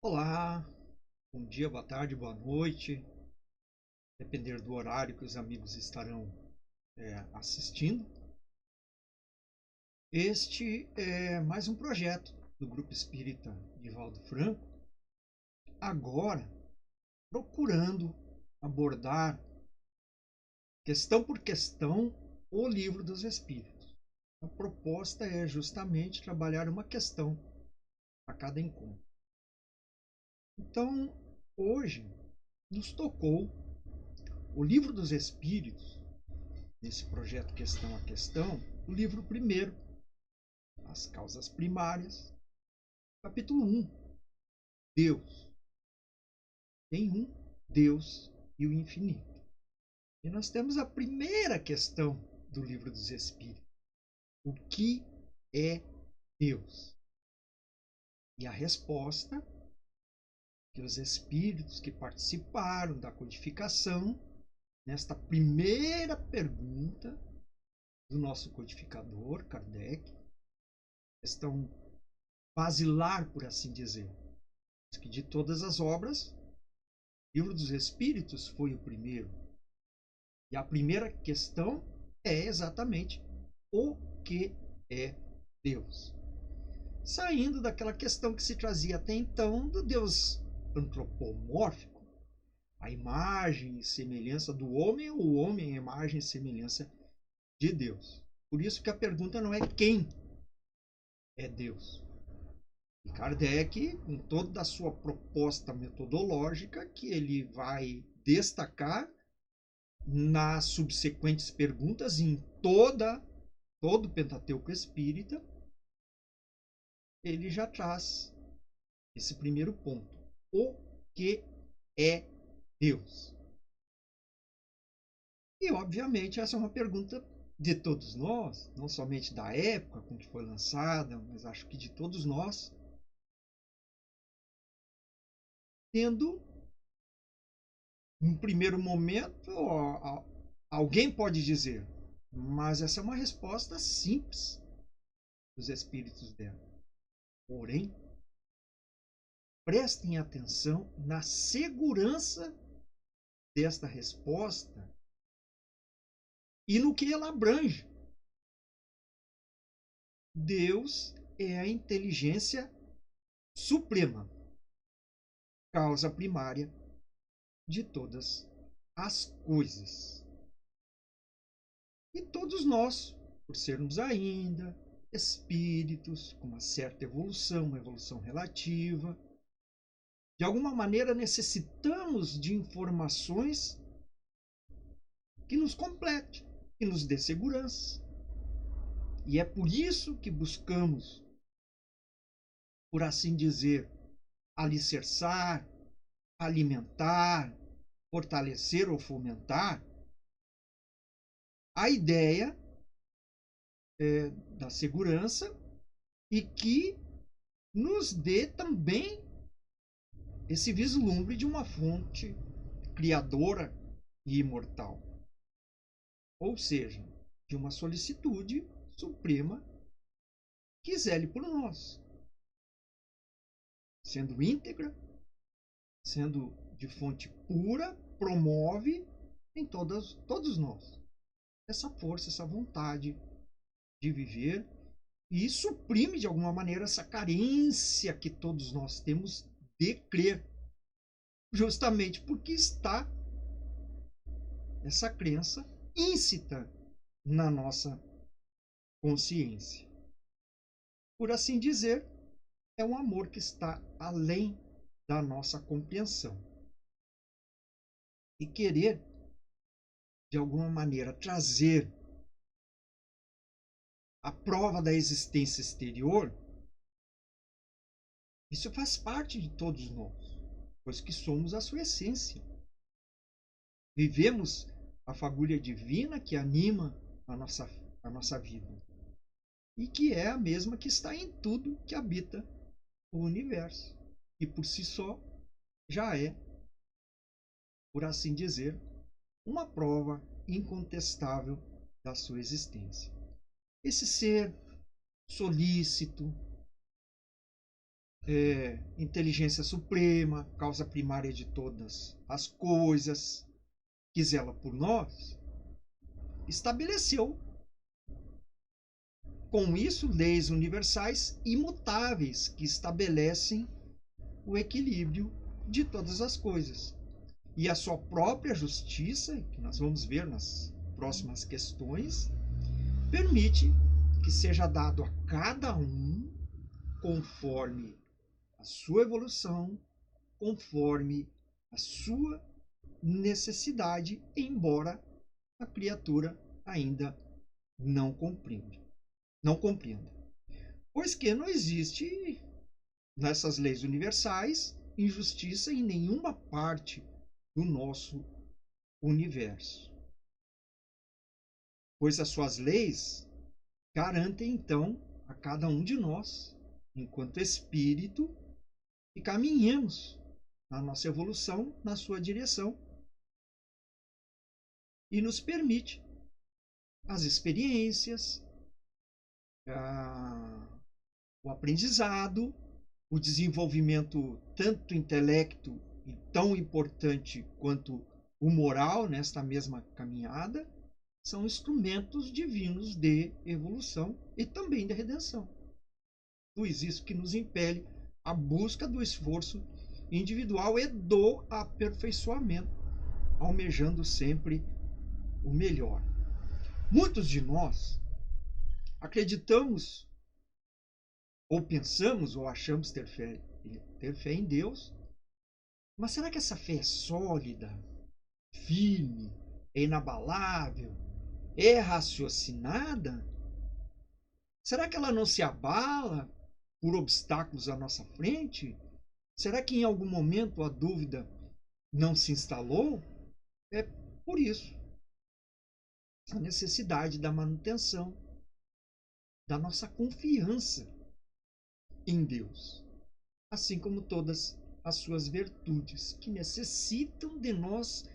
Olá, bom dia, boa tarde, boa noite, depender do horário que os amigos estarão assistindo. Este é mais um projeto do Grupo Espírita Divaldo Franco, agora procurando abordar, questão por questão, o Livro dos Espíritos. A proposta é justamente trabalhar uma questão a cada encontro. Então, hoje, nos tocou o Livro dos Espíritos, nesse projeto Questão a Questão, o livro primeiro, As Causas Primárias, capítulo 1, Deus. Tem um Deus e o infinito. E nós temos a primeira questão do Livro dos Espíritos. O que é Deus? E a resposta que os espíritos que participaram da codificação, nesta primeira pergunta do nosso codificador, Kardec, questão basilar, por assim dizer, que de todas as obras, o Livro dos Espíritos foi o primeiro. E a primeira questão é exatamente o que é Deus. Saindo daquela questão que se trazia até então do Deus antropomórfico, a imagem e semelhança do homem, ou o homem a imagem e semelhança de Deus. Por isso que a pergunta não é quem é Deus. E Kardec, com toda a sua proposta metodológica, que ele vai destacar nas subsequentes perguntas, em todo o Pentateuco Espírita, ele já traz esse primeiro ponto. O que é Deus? E, obviamente, essa é uma pergunta de todos nós, não somente da época com que foi lançada, mas acho que de todos nós, tendo, em primeiro momento, alguém pode dizer, mas essa é uma resposta simples que os espíritos deram. Porém, prestem atenção na segurança desta resposta e no que ela abrange. Deus é a inteligência suprema, causa primária de todas as coisas. E todos nós, por sermos ainda espíritos com uma certa evolução, uma evolução relativa, de alguma maneira necessitamos de informações que nos complete, que nos dê segurança. E é por isso que buscamos, por assim dizer, alicerçar, alimentar, fortalecer ou fomentar a ideia da segurança e que nos dê também esse vislumbre de uma fonte criadora e imortal. Ou seja, de uma solicitude suprema que zele por nós, sendo íntegra, sendo de fonte pura, promove em todos nós essa força, essa vontade de viver e suprime de alguma maneira essa carência que todos nós temos de crer, justamente porque está essa crença íncita na nossa consciência. Por assim dizer, é um amor que está além da nossa compreensão. E querer, de alguma maneira, trazer a prova da existência exterior, isso faz parte de todos nós, pois que somos a sua essência. Vivemos a fagulha divina que anima a nossa vida e que é a mesma que está em tudo que habita o universo e por si só já é, por assim dizer, uma prova incontestável da sua existência. Esse ser solícito, inteligência suprema, causa primária de todas as coisas, que zela por nós, estabeleceu com isso leis universais imutáveis que estabelecem o equilíbrio de todas as coisas. E a sua própria justiça, que nós vamos ver nas próximas questões, permite que seja dado a cada um conforme a sua evolução, conforme a sua necessidade, embora a criatura ainda não compreenda. Pois que não existe nessas leis universais injustiça em nenhuma parte do nosso universo. Pois as suas leis garantem então a cada um de nós, enquanto espírito, que caminhemos na nossa evolução, na sua direção, e nos permite as experiências, o aprendizado, o desenvolvimento tanto intelecto e tão importante quanto o moral nesta mesma caminhada, são instrumentos divinos de evolução e também de redenção. Pois isso que nos impele à busca do esforço individual e do aperfeiçoamento, almejando sempre o melhor. Muitos de nós acreditamos, ou pensamos, ou achamos ter fé em Deus, mas será que essa fé é sólida, firme, é inabalável, é raciocinada? Será que ela não se abala por obstáculos à nossa frente? Será que em algum momento a dúvida não se instalou? É por isso a necessidade da manutenção da nossa confiança em Deus, assim como todas as suas virtudes, que necessitam de nós,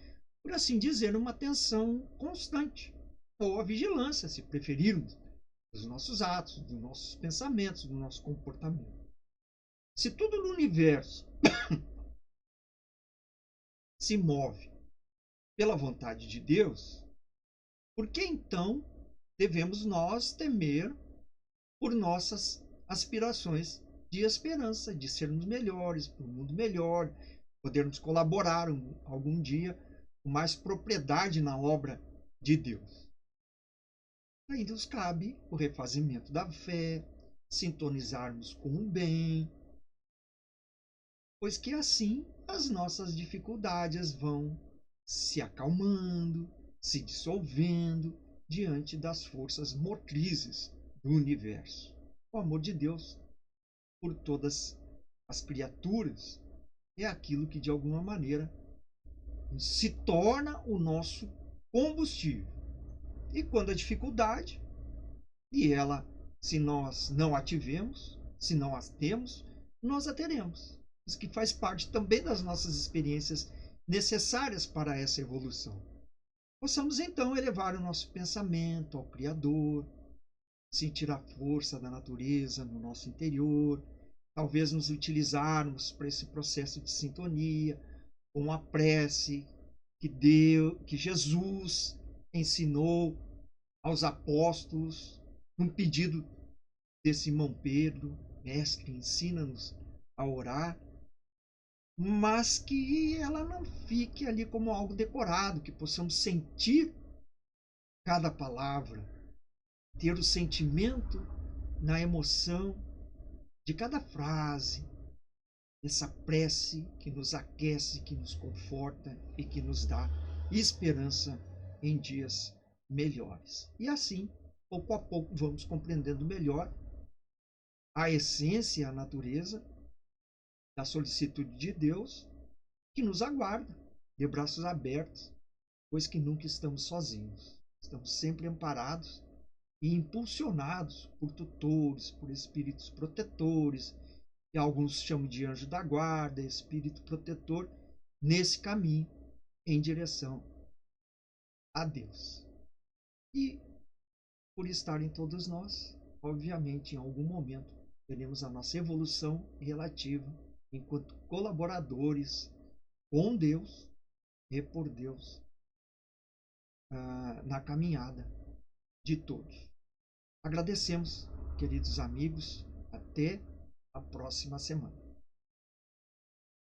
por assim dizer, uma atenção constante, ou a vigilância, se preferirmos, dos nossos atos, dos nossos pensamentos, do nosso comportamento. Se tudo no universo se move pela vontade de Deus, por que então devemos nós temer por nossas aspirações de esperança, de sermos melhores, para um mundo melhor, podermos colaborar algum dia com mais propriedade na obra de Deus? Aí nos cabe o refazimento da fé, sintonizarmos com o bem, pois que assim as nossas dificuldades vão se acalmando, se dissolvendo diante das forças motrizes do universo. O amor de Deus por todas as criaturas é aquilo que de alguma maneira se torna o nosso combustível. E quando a dificuldade, e ela, se nós não a tivemos, se não as temos, nós a teremos. Isso que faz parte também das nossas experiências necessárias para essa evolução. Possamos então elevar o nosso pensamento ao Criador, sentir a força da natureza no nosso interior, talvez nos utilizarmos para esse processo de sintonia, com a prece que Jesus ensinou aos apóstolos, num pedido de Simão Pedro: Mestre, ensina-nos a orar, mas que ela não fique ali como algo decorado, que possamos sentir cada palavra, ter o sentimento na emoção de cada frase, essa prece que nos aquece, que nos conforta e que nos dá esperança em dias melhores. E assim, pouco a pouco, vamos compreendendo melhor a essência e a natureza da solicitude de Deus, que nos aguarda de braços abertos, pois que nunca estamos sozinhos. Estamos sempre amparados e impulsionados por tutores, por espíritos protetores, que alguns chamam de anjo da guarda, espírito protetor, nesse caminho em direção a Deus. E por estarem todos nós, obviamente, em algum momento, teremos a nossa evolução relativa enquanto colaboradores com Deus e por Deus na caminhada de todos. Agradecemos, queridos amigos. Até a próxima semana.